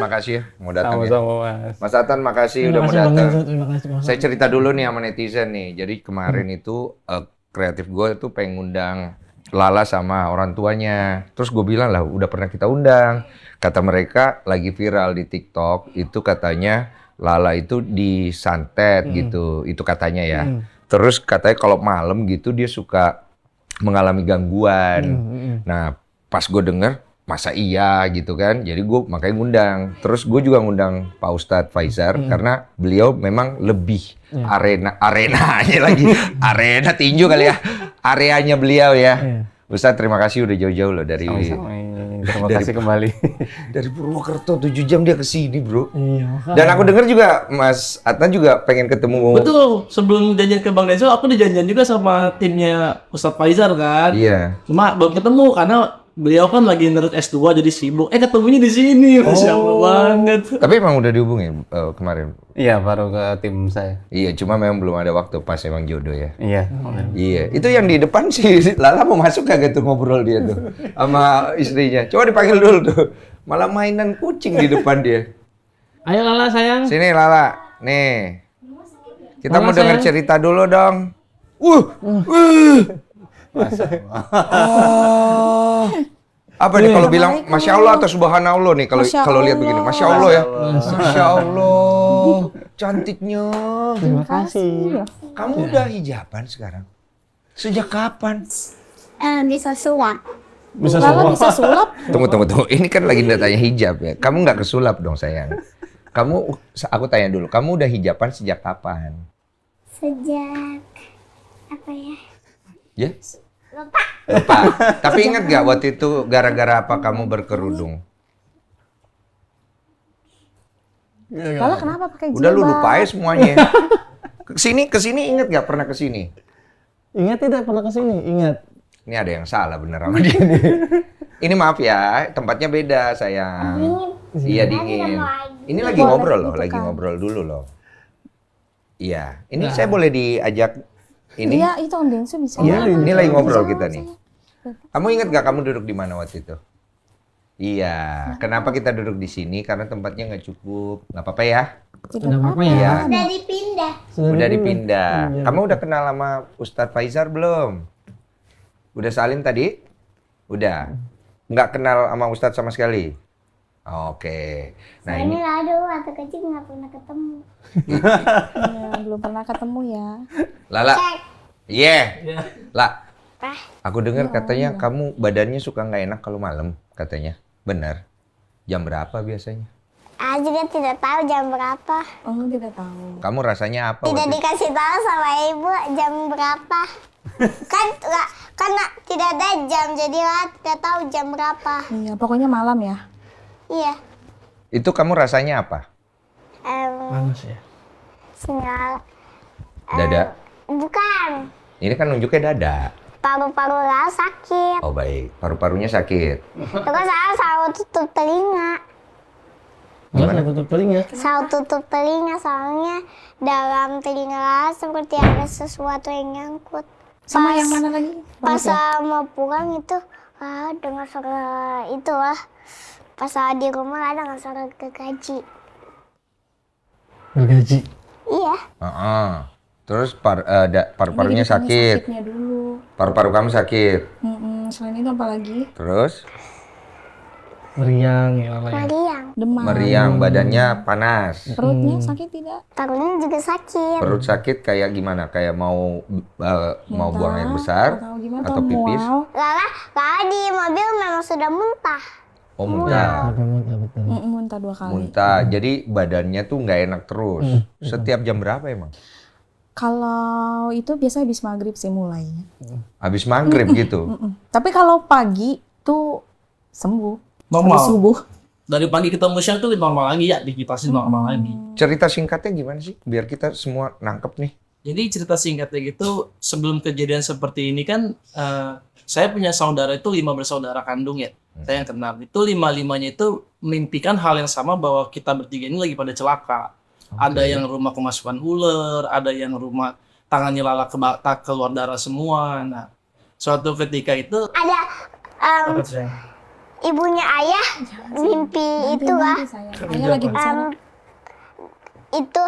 makasih ya mau datang ya. Sama-sama Mas. Mas Atan makasih Terima udah mau kasih Bang datang. Enzo, terima kasih Bang. Saya cerita dulu nih sama netizen nih. Jadi kemarin itu kreatif gue itu pengen ngundang Lala sama orang tuanya. Terus gue bilang lah udah pernah kita undang. Kata mereka lagi viral di TikTok itu katanya Lala itu disantet gitu. Itu katanya ya. Terus katanya kalau malam gitu dia suka mengalami gangguan. Nah pas gue denger masa iya gitu kan. Jadi gue makanya ngundang. Terus gue juga ngundang Pak Ustadz Faizar karena beliau memang lebih arenanya lagi. Arena tinju kali ya. Areanya beliau ya. Ustadz terima kasih udah jauh-jauh loh dari Terima kasih kembali. dari Purwokerto 7 jam dia ke sini, Bro. Iya, Dan aku dengar juga Mas Adnan juga pengen ketemu. Betul, sebelum janjian ke Bang Denzo, aku dijanjian juga sama timnya Ustadz Faizar kan. Iya. Cuma belum ketemu karena beliau kan lagi nurut S2 jadi sibuk. Ketemunya di sini, Masya Allah banget. Tapi emang udah dihubungin kemarin. Iya, baru ke tim saya. Iya, cuma memang belum ada waktu pas emang jodoh ya. Iya. Iya, itu yang di depan sih Lala mau masuk kagak tuh ngobrol dia tuh sama istrinya. Coba dipanggil dulu tuh. Malah mainan kucing di depan dia. Ayo Lala sayang. Sini Lala, nih. Kita Lala, mau denger sayang. cerita dulu dong. Oh. Apa nih kalau bilang Masya Allah atau Subhanallah nih kalau lihat begini. Masya Allah ya. Masya Allah. Cantiknya. Terima kasih. Kamu udah hijaban sekarang? Sejak kapan? Bisa suap. Bisa Lala semua. bisa sulap. Tunggu. Ini kan lagi tanya hijab ya. Kamu nggak kesulap dong sayang. Aku tanya dulu. Kamu udah hijaban sejak kapan? Sejak apa ya? Ya? Lupa. Tapi ingat gak waktu itu gara-gara apa kamu berkerudung? Lala kenapa pakai jilbab? Udah lu lupa ya semuanya. Kesini inget gak pernah kesini? Ingat tidak pernah kesini? Ingat. Ini ada yang salah bener sama dia nih. Ini maaf ya, tempatnya beda sayang. Iya dingin. Ini lagi ngobrol loh, lagi ngobrol dulu loh. Iya, ini saya boleh diajak ini? Iya, itu Om Densu bisa. Iya, ini lagi ngobrol kita nih. Kamu ingat gak kamu duduk di mana waktu itu? Iya, kenapa kita duduk di sini? Karena tempatnya nggak cukup. Nggak apa-apa ya? Udah apa ya? Iya. Udah dipindah. Udah dipindah. Iya. Kamu udah kenal sama Ustadz Faizar belum? Udah salim tadi? Udah. Nggak kenal sama Ustadz sama sekali? Oke. Nah Ini ini aduh, waktu kecil nggak pernah ketemu. Belum pernah ketemu ya. Lala. Cek. Iya. Lah, Apa? aku dengar katanya kamu badannya suka nggak enak kalau malam katanya. Benar? Jam berapa biasanya? Juga tidak tahu jam berapa. Oh, tidak tahu. Kamu rasanya apa? Tidak waktu itu? dikasih tahu sama ibu jam berapa. Karena tidak ada jam, jadi lah tidak tahu jam berapa. Iya, pokoknya malam ya. Iya. Itu kamu rasanya apa? Panas ya. Sinyal. Dada? Bukan. Ini kan nunjuknya dada. Paru-paru lah sakit. Oh baik, paru-parunya sakit. Terus saya selalu tutup telinga. Gimana? Tutup telinga. Selalu tutup telinga soalnya dalam telinga seperti ada sesuatu yang nyangkut. Sama yang mana lagi? Pas Panas ya? mau pulang itu dengar suara itu lah. Pas di rumah dengar suara gergaji. Gergaji. Iya. Terus paru-parunya Ini gini, sakit. sakitnya dulu. Paru-paru kamu sakit. Selain itu apa lagi? Terus Meriang ya Lala ya. Meriang. Demam. meriang, badannya panas. Perutnya sakit tidak? Taruhnya juga sakit. Perut sakit kayak gimana? Kayak mau buang air besar atau gimana? atau pipis? mual. Lala di mobil memang sudah muntah. Oh muntah. Ada muntah betul. Muntah 2 kali. Muntah. Jadi badannya tuh nggak enak terus. Setiap jam berapa emang? Kalau itu biasa habis maghrib sih mulainya. Habis maghrib gitu. Tapi kalau pagi tuh sembuh. Normal. Habis subuh. Dari pagi ketemu siang tuh normal lagi ya, aktivitasnya normal lagi. Cerita singkatnya gimana sih? Biar kita semua nangkep nih. Jadi cerita singkatnya gitu, sebelum kejadian seperti ini kan, saya punya saudara itu 5 bersaudara kandung ya. Saya yang kenal. Itu 5-5-nya itu memimpikan hal yang sama bahwa kita bertiga ini lagi pada celaka. Ada yang rumah kemasukan ular, ada yang rumah tangannya Lala keluar darah semua. Nah, suatu ketika itu Ada apa tuh, sayang? ibunya ayah mimpi itu lah. Ayah lagi bicara. Itu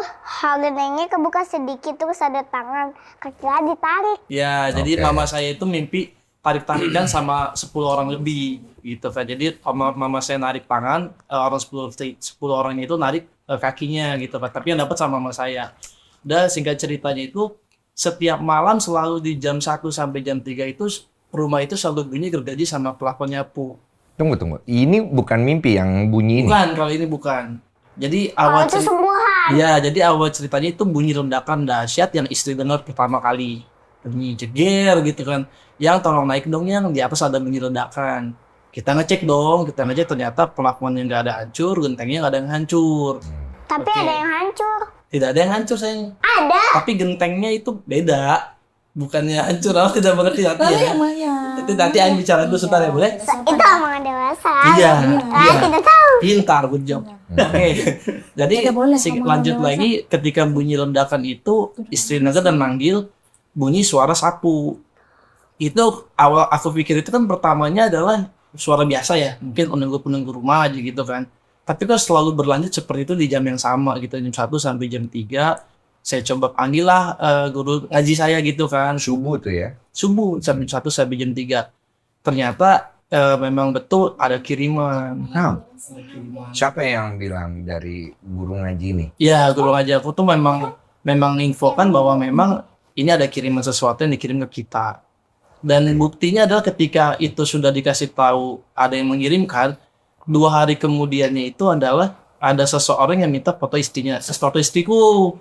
gentengnya kebuka sedikit terus ada tangan kakinya ditarik. Ya, jadi Oke. mama saya itu mimpi tarik-tarikan sama 10 orang lebih gitu kan. Jadi mama saya narik tangan, orang 10 orang itu narik kakinya gitu kan. Tapi yang dapat sama mama saya. Dan singkat ceritanya itu setiap malam selalu di jam 1 sampai jam 3 itu rumah itu selalu bunyi gergaji sama plafon nyapu. Tunggu. Ini bukan mimpi yang bunyi ini. Bukan, kalau ini bukan. Jadi Kalau itu sembuhan. Ya, jadi awal ceritanya itu bunyi ledakan dahsyat yang istri dengar pertama kali. Bunyi jeger gitu kan. Yang tolong naik dong yang di atas ada bunyi ledakan. Kita ngecek ternyata pelakuannya nggak ada hancur, gentengnya nggak ada yang hancur. Tapi Oke. ada yang hancur. Tidak ada yang hancur sayang. Ada. Tapi gentengnya itu beda. Bukannya hancur, aku tidak mengerti nanti ya. Lumayan. Itu nanti Aing bicara dulu sebentar ya boleh? Itu omongan dewasa. Iya. Tidak tahu. Pintar, good job. Oke. Jadi Tidak boleh lanjut ngomong lagi ketika bunyi ledakan itu istri Naga dan manggil bunyi suara sapu. Itu awal aku pikir itu kan pertamanya adalah suara biasa ya, mungkin penunggu rumah aja gitu kan. Tapi kok selalu berlanjut seperti itu di jam yang sama gitu, jam 1 sampai jam 3. Saya coba panggil lah guru ngaji saya gitu kan. Subuh tuh ya. Subuh jam 1 sampai jam 3. Ternyata memang betul ada kiriman. Nah, siapa yang bilang dari guru ngaji nih? Ya, guru ngaji aku tuh memang infokan bahwa memang ini ada kiriman sesuatu yang dikirim ke kita. Dan buktinya adalah ketika itu sudah dikasih tahu ada yang mengirimkan, 2 hari kemudiannya itu adalah ada seseorang yang minta foto istrinya, foto istriku.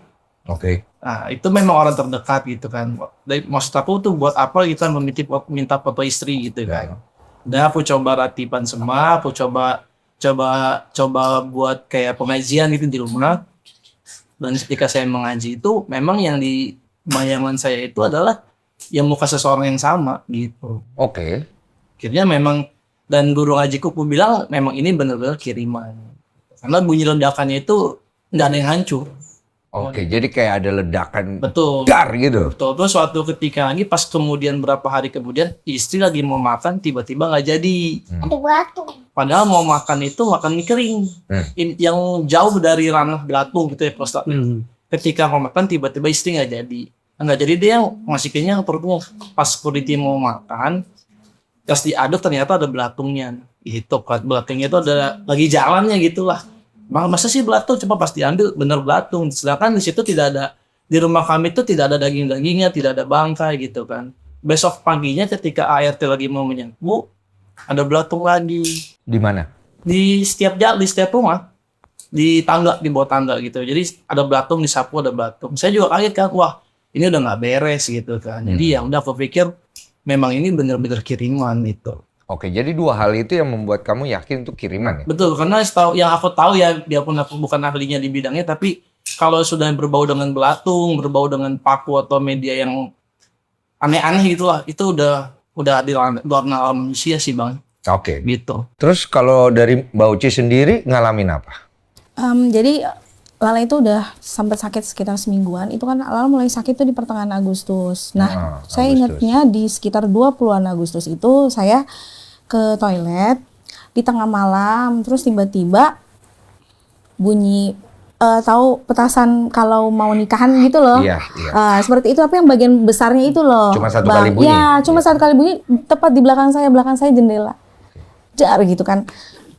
Oke. Nah, itu memang orang terdekat gitu kan. Maksud aku tuh buat apa kita minta foto istri gitu kan. Dan aku coba ratiban semua, aku coba buat kayak pengajian gitu di rumah. Dan ketika saya mengaji itu memang yang di bayangan saya itu adalah yang muka seseorang yang sama gitu. Oke. Akhirnya memang dan guru ngajiku pun bilang memang ini benar-benar kiriman. Karena bunyi ledakannya itu nggak ada yang hancur. Oke, jadi kayak ada ledakan Betul. dar gitu. Betul. Terus suatu ketika lagi pas kemudian berapa hari kemudian istri lagi mau makan tiba-tiba nggak jadi. Ada batu. Padahal mau makan itu makan mie kering. Yang jauh dari ranah belatung gitu ya Prosta. Ketika mau makan tiba-tiba istri nggak jadi. Nggak jadi dia masih kenyang perutnya. Pas kulitnya mau makan pas diaduk ternyata ada belatungnya. Gitu kan. Belatungnya itu ada lagi jalannya gitulah. Masa sih belatung, coba pas diambil bener belatung. Sedangkan di situ tidak ada, di rumah kami itu tidak ada daging-dagingnya, tidak ada bangkai gitu kan. Besok paginya ketika ART lagi mau menyapu, ada belatung lagi. Di mana? Di setiap rumah, di tangga, di bawah tangga gitu. Jadi ada belatung, disapu ada belatung. Saya juga kaget kan, wah ini udah nggak beres gitu kan. Jadi ya udah aku pikir memang ini bener-bener kiriman itu. Oke, jadi 2 hal itu yang membuat kamu yakin itu kiriman ya? Betul, karena yang aku tahu ya, biarpun aku bukan ahlinya di bidangnya, tapi kalau sudah berbau dengan belatung, berbau dengan paku atau media yang aneh-aneh gitulah, itu udah di luar nalar manusia sih bang. Oke. Gitu. Terus kalau dari Mbak Uci sendiri ngalamin apa? Jadi Lala itu udah sempat sakit sekitar semingguan. Itu kan Lala mulai sakit tuh di pertengahan Agustus. Nah, saya Agustus. ingatnya di sekitar 20-an Agustus itu saya ke toilet di tengah malam, terus tiba-tiba bunyi tahu petasan kalau mau nikahan gitu loh. Iya. Seperti itu, tapi yang bagian besarnya itu loh. Cuma satu Bang. kali bunyi? Ya, cuma satu kali bunyi tepat di belakang saya jendela. Dar gitu kan.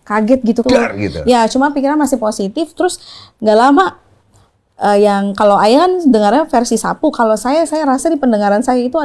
Kaget gitu. Dar gitu. Ya, cuma pikiran masih positif. Terus nggak lama yang kalau ayah kan dengarnya versi sapu, kalau saya rasa di pendengaran saya itu ada